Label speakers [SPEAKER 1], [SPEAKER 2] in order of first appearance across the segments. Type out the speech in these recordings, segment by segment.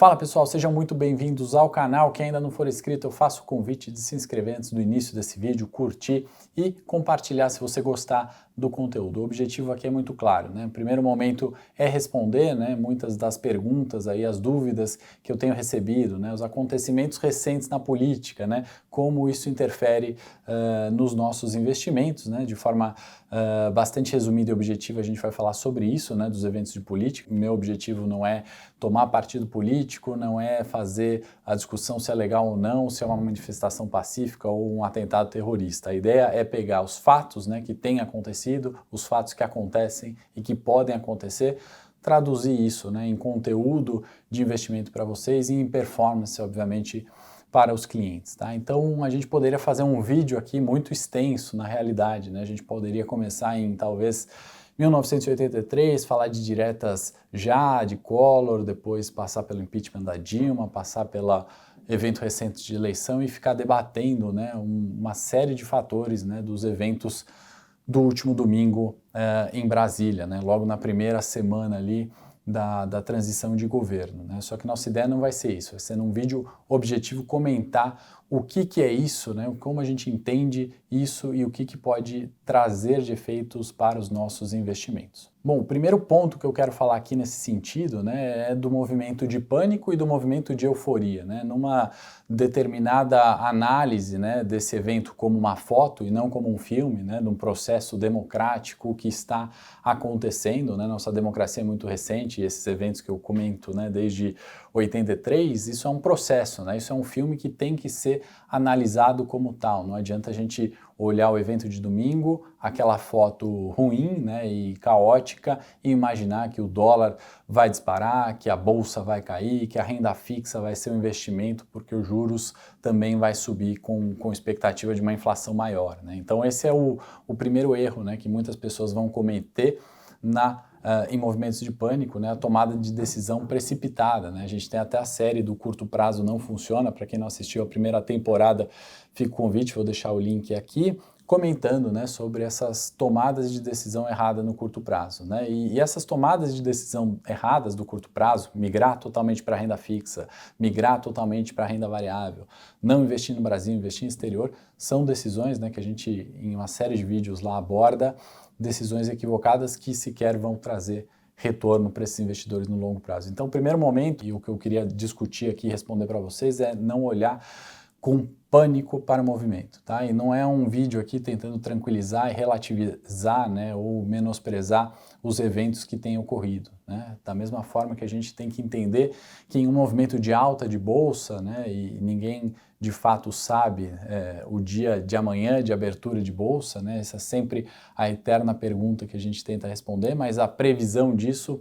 [SPEAKER 1] Fala pessoal, sejam muito bem-vindos ao canal. Quem ainda não for inscrito, eu faço o convite de se inscrever antes do início desse vídeo, curtir e compartilhar se você gostar do conteúdo. O objetivo aqui é muito claro, né? O primeiro momento é responder, né, muitas das perguntas aí, as dúvidas que eu tenho recebido, né, os acontecimentos recentes na política, né, como isso interfere nos nossos investimentos, né, de forma bastante resumida e objetiva. A gente vai falar sobre isso, né, dos eventos de política. Meu objetivo não é tomar partido político, não é fazer a discussão se é legal ou não, se é uma manifestação pacífica ou um atentado terrorista. A ideia é pegar os fatos, né, que têm acontecido, os fatos que acontecem e que podem acontecer, traduzir isso, né, em conteúdo de investimento para vocês e em performance, obviamente, para os clientes, tá? Então a gente poderia fazer um vídeo aqui muito extenso na realidade, né? A gente poderia começar em talvez 1983, falar de diretas já, de Collor, depois passar pelo impeachment da Dilma, passar pelo evento recente de eleição e ficar debatendo, né, uma série de fatores, né, dos eventos do último domingo em Brasília, né, logo na primeira semana ali da transição de governo, né? Só que nossa ideia não vai ser isso, vai ser num vídeo objetivo comentar o que é isso, né? Como a gente entende isso e o que pode trazer de efeitos para os nossos investimentos. Bom, o primeiro ponto que eu quero falar aqui nesse sentido, né, é do movimento de pânico e do movimento de euforia, né? Numa determinada análise, né, desse evento como uma foto e não como um filme, né, de um processo democrático que está acontecendo, né? Nossa democracia é muito recente e esses eventos que eu comento, né, desde 83, isso é um processo, né? Isso é um filme que tem que ser analisado como tal. Não adianta a gente olhar o evento de domingo, aquela foto ruim, né, e caótica, e imaginar que o dólar vai disparar, que a bolsa vai cair, que a renda fixa vai ser um investimento porque os juros também vai subir com expectativa de uma inflação maior, né? Então esse é o primeiro erro, né, que muitas pessoas vão cometer em movimentos de pânico, né, a tomada de decisão precipitada, né? A gente tem até a série do curto prazo não funciona, para quem não assistiu a primeira temporada, fica o convite, vou deixar o link aqui, comentando, né, sobre essas tomadas de decisão errada no curto prazo, né? E essas tomadas de decisão erradas do curto prazo, migrar totalmente para a renda fixa, migrar totalmente para a renda variável, não investir no Brasil, investir no exterior, são decisões, né, que a gente, em uma série de vídeos lá, aborda, decisões equivocadas que sequer vão trazer retorno para esses investidores no longo prazo. Então, o primeiro momento, e o que eu queria discutir aqui e responder para vocês, é não olhar com pânico para o movimento, tá? E não é um vídeo aqui tentando tranquilizar e relativizar, né, ou menosprezar os eventos que têm ocorrido, né? Da mesma forma que a gente tem que entender que em um movimento de alta de bolsa, né, e ninguém de fato sabe o dia de amanhã de abertura de bolsa, né? Essa é sempre a eterna pergunta que a gente tenta responder, mas a previsão disso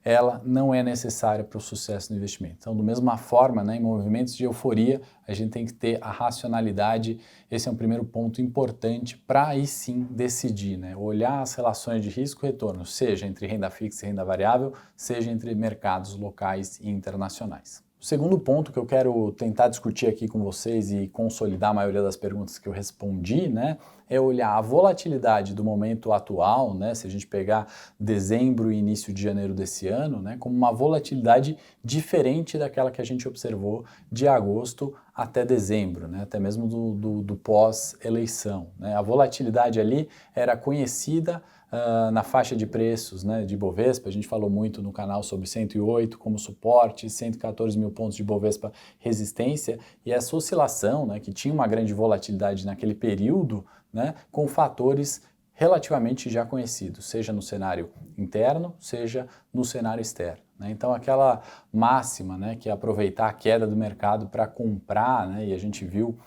[SPEAKER 1] ela não é necessária para o sucesso no investimento. Então, da mesma forma, né, em movimentos de euforia, a gente tem que ter a racionalidade. Esse é um primeiro ponto importante para aí sim decidir, né, olhar as relações de risco e retorno, seja entre renda fixa e renda variável, seja entre mercados locais e internacionais. O segundo ponto que eu quero tentar discutir aqui com vocês e consolidar a maioria das perguntas que eu respondi, né, é olhar a volatilidade do momento atual, né, se a gente pegar dezembro e início de janeiro desse ano, né, como uma volatilidade diferente daquela que a gente observou de agosto até dezembro, né, até mesmo do pós-eleição, né. A volatilidade ali era conhecida na faixa de preços, né, de Bovespa. A gente falou muito no canal sobre 108 como suporte, 114 mil pontos de Bovespa resistência, e essa oscilação, né, que tinha uma grande volatilidade naquele período, né, com fatores relativamente já conhecidos, seja no cenário interno, seja no cenário externo, né? Então aquela máxima, né, que é aproveitar a queda do mercado para comprar, né, e a gente viu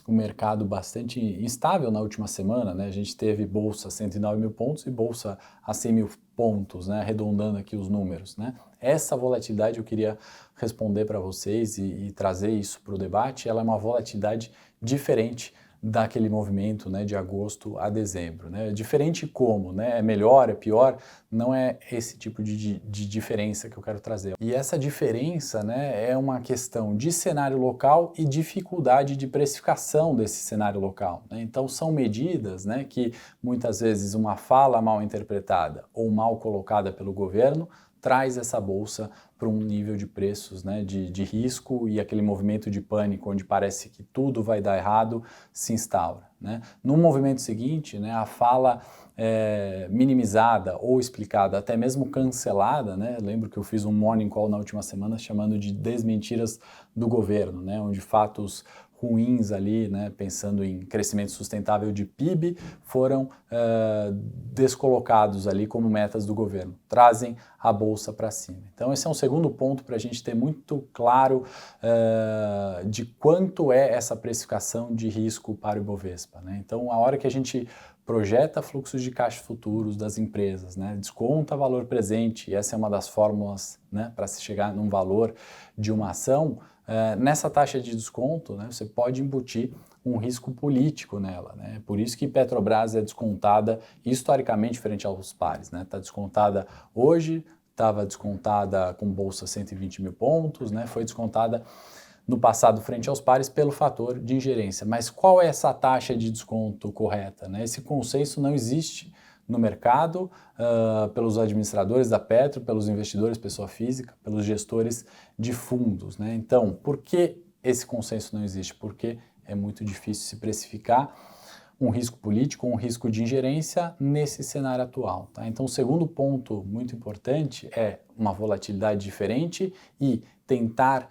[SPEAKER 1] o mercado bastante instável na última semana, né? A gente teve bolsa a 109 mil pontos e bolsa a 100 mil pontos, né? Arredondando aqui os números, né? Essa volatilidade eu queria responder para vocês e trazer isso para o debate. Ela é uma volatilidade diferente daquele movimento, né, de agosto a dezembro, né? Diferente como, né? É melhor, é pior? Não é esse tipo de diferença que eu quero trazer. E essa diferença, né, é uma questão de cenário local e dificuldade de precificação desse cenário local, né? Então são medidas, né, que muitas vezes uma fala mal interpretada ou mal colocada pelo governo traz essa bolsa para um nível de preços, né, de risco, e aquele movimento de pânico onde parece que tudo vai dar errado se instaura, né? No movimento seguinte, né, a fala minimizada ou explicada, até mesmo cancelada, né? Lembro que eu fiz um morning call na última semana chamando de desmentiras do governo, né, onde fatos ruins ali, né, pensando em crescimento sustentável de PIB, foram descolocados ali como metas do governo, trazem a bolsa para cima. Então esse é um segundo ponto para a gente ter muito claro de quanto é essa precificação de risco para o Ibovespa, né? Então a hora que a gente projeta fluxos de caixa futuros das empresas, né, desconta valor presente, e essa é uma das fórmulas, né, para se chegar num valor de uma ação, nessa taxa de desconto, né, você pode embutir um risco político nela, né? Por isso que Petrobras é descontada historicamente frente aos pares, né? Está descontada hoje, estava descontada com bolsa 120 mil pontos, né? Foi descontada no passado frente aos pares pelo fator de ingerência. Mas qual é essa taxa de desconto correta, né? Esse consenso não existe no mercado, pelos administradores da Petro, pelos investidores, pessoa física, pelos gestores de fundos, né? Então, por que esse consenso não existe? Porque é muito difícil se precificar um risco político, um risco de ingerência nesse cenário atual, tá? Então, o segundo ponto muito importante é uma volatilidade diferente e tentar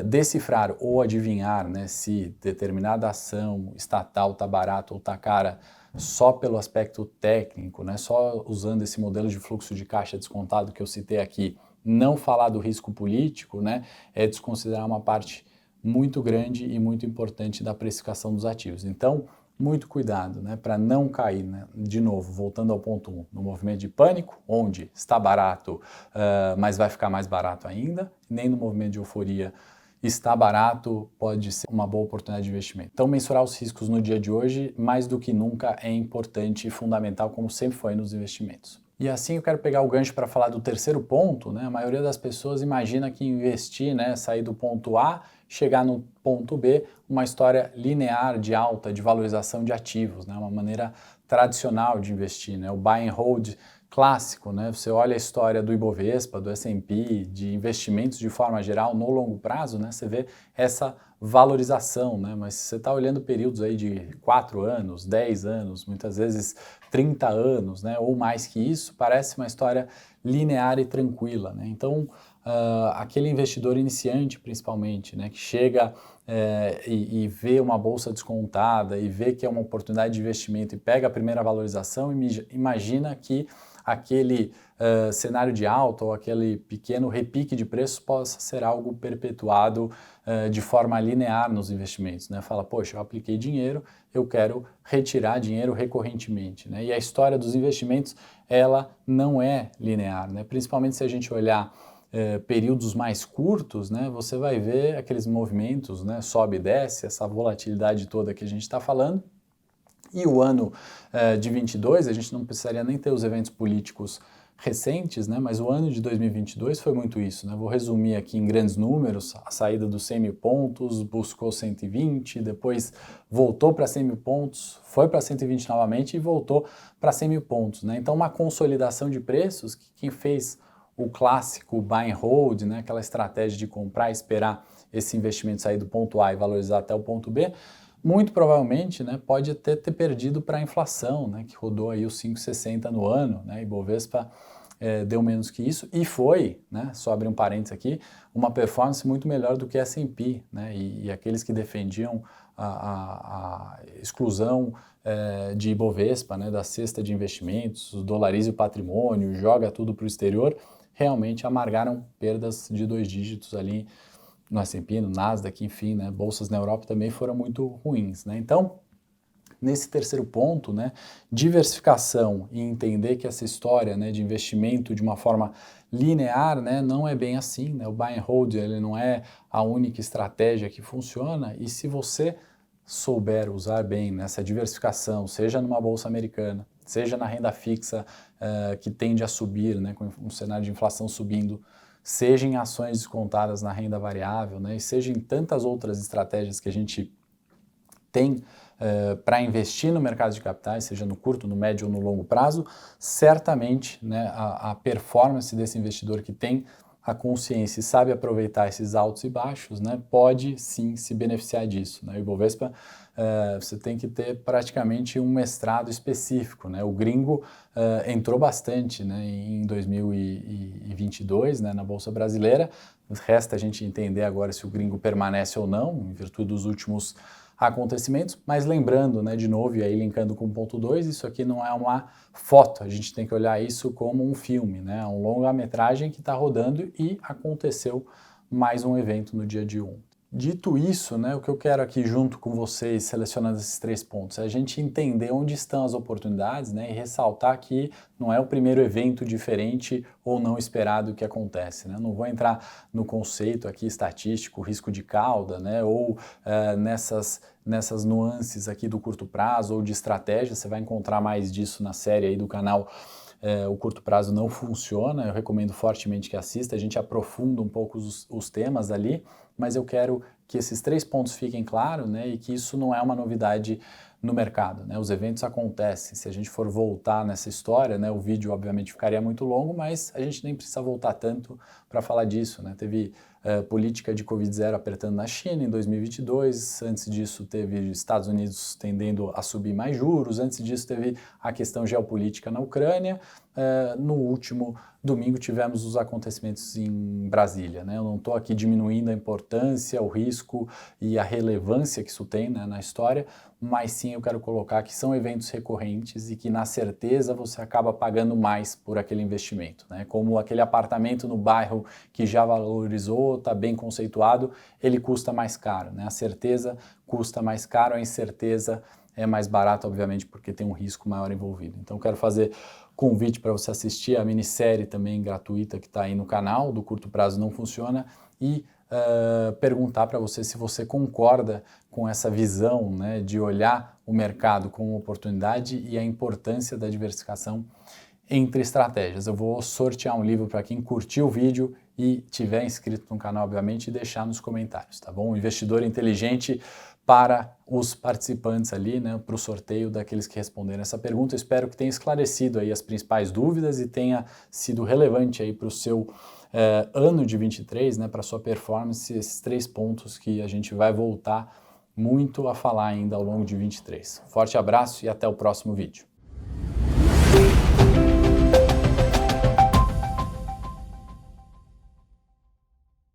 [SPEAKER 1] decifrar ou adivinhar, né, se determinada ação estatal está barata ou está cara só pelo aspecto técnico, né, só usando esse modelo de fluxo de caixa descontado que eu citei aqui, não falar do risco político, né, é desconsiderar uma parte muito grande e muito importante da precificação dos ativos. Então, muito cuidado, né, para não cair, né, de novo, voltando ao ponto 1, no movimento de pânico, onde está barato, mas vai ficar mais barato ainda, nem no movimento de euforia está barato, pode ser uma boa oportunidade de investimento. Então, mensurar os riscos no dia de hoje, mais do que nunca, é importante e fundamental, como sempre foi nos investimentos. E assim eu quero pegar o gancho para falar do terceiro ponto, né? A maioria das pessoas imagina que investir, né, sair do ponto A, chegar no ponto B, uma história linear de alta, de valorização de ativos, né? Uma maneira tradicional de investir, né? O buy and hold clássico, né? Você olha a história do Ibovespa, do S&P, de investimentos de forma geral no longo prazo, né? Você vê essa valorização, né? Mas se você está olhando períodos aí de 4 anos, 10 anos, muitas vezes 30 anos, né? Ou mais que isso, parece uma história linear e tranquila, né? Então, aquele investidor iniciante, principalmente, né? Que chega e vê uma bolsa descontada e vê que é uma oportunidade de investimento e pega a primeira valorização e imagina que aquele cenário de alta ou aquele pequeno repique de preços possa ser algo perpetuado de forma linear nos investimentos, né? Fala, poxa, eu apliquei dinheiro, eu quero retirar dinheiro recorrentemente, né? E a história dos investimentos, ela não é linear, né? Principalmente se a gente olhar períodos mais curtos, né? Você vai ver aqueles movimentos, né? Sobe e desce, essa volatilidade toda que a gente está falando. E o ano de 22, a gente não precisaria nem ter os eventos políticos recentes, né? Mas o ano de 2022 foi muito isso, né? Vou resumir aqui em grandes números: a saída dos 100 mil pontos, buscou 120, depois voltou para 100 mil pontos, foi para 120 novamente e voltou para 100 mil pontos, né? Então, uma consolidação de preços que quem fez o clássico buy and hold, né? Aquela estratégia de comprar e esperar esse investimento sair do ponto A e valorizar até o ponto B, muito provavelmente, né, pode até ter perdido para a inflação, né, que rodou aí os 5,60 no ano, né, Ibovespa deu menos que isso e foi, né, só abrir um parênteses aqui, uma performance muito melhor do que a S&P, né, e aqueles que defendiam a exclusão de Ibovespa, né, da cesta de investimentos, dolarize o patrimônio, joga tudo para o exterior, realmente amargaram perdas de 2 dígitos ali no S&P, no Nasdaq, enfim, né, bolsas na Europa também foram muito ruins, né? Então, nesse terceiro ponto, né, diversificação e entender que essa história, né, de investimento de uma forma linear, né, não é bem assim, né? O buy and hold, ele não é a única estratégia que funciona, e se você souber usar bem nessa diversificação, seja numa bolsa americana, seja na renda fixa que tende a subir, né, com um cenário de inflação subindo, seja em ações descontadas na renda variável, né, e seja em tantas outras estratégias que a gente tem para investir no mercado de capitais, seja no curto, no médio ou no longo prazo, certamente, né, a performance desse investidor que tem a consciência e sabe aproveitar esses altos e baixos, né, pode sim se beneficiar disso. Né? O Ibovespa, você tem que ter praticamente um mestrado específico. Né? O gringo entrou bastante, né, em 2022, né, na Bolsa Brasileira. Resta a gente entender agora se o gringo permanece ou não, em virtude dos últimos acontecimentos, mas lembrando, né, de novo, e aí linkando com o ponto 2, isso aqui não é uma foto, a gente tem que olhar isso como um filme, né, um longa-metragem que está rodando e aconteceu mais um evento no dia de ontem. Dito isso, né, o que eu quero aqui junto com vocês, selecionando esses 3 pontos, é a gente entender onde estão as oportunidades, né, e ressaltar que não é o primeiro evento diferente ou não esperado que acontece. Né? Não vou entrar no conceito aqui estatístico, risco de cauda, né, ou nessas nuances aqui do curto prazo ou de estratégia, você vai encontrar mais disso na série aí do canal. O curto prazo não funciona, eu recomendo fortemente que assista, a gente aprofunda um pouco os temas ali, mas eu quero que esses 3 pontos fiquem claros, né, e que isso não é uma novidade no mercado. Né? Os eventos acontecem, se a gente for voltar nessa história, né, o vídeo obviamente ficaria muito longo, mas a gente nem precisa voltar tanto para falar disso. Né? Teve política de Covid-0 apertando na China em 2022, antes disso teve Estados Unidos tendendo a subir mais juros, antes disso teve a questão geopolítica na Ucrânia, no último domingo tivemos os acontecimentos em Brasília. Né? Eu não estou aqui diminuindo a importância, o risco e a relevância que isso tem, né, na história, mas sim eu quero colocar que são eventos recorrentes e que na certeza você acaba pagando mais por aquele investimento. Né? Como aquele apartamento no bairro que já valorizou, está bem conceituado, ele custa mais caro. Né? A certeza custa mais caro, a incerteza é mais barato, obviamente, porque tem um risco maior envolvido. Então, eu quero fazer convite para você assistir a minissérie também gratuita que está aí no canal, do Curto Prazo Não Funciona, e perguntar para você se você concorda com essa visão, né, de olhar o mercado como oportunidade e a importância da diversificação entre estratégias. Eu vou sortear um livro para quem curtiu o vídeo e tiver inscrito no canal, obviamente, e deixar nos comentários, tá bom? O Investidor Inteligente para os participantes ali, né, para o sorteio daqueles que responderam essa pergunta. Eu espero que tenha esclarecido aí as principais dúvidas e tenha sido relevante aí para o seu ano de 23, né, para a sua performance, esses 3 pontos que a gente vai voltar muito a falar ainda ao longo de 23. Forte abraço e até o próximo vídeo.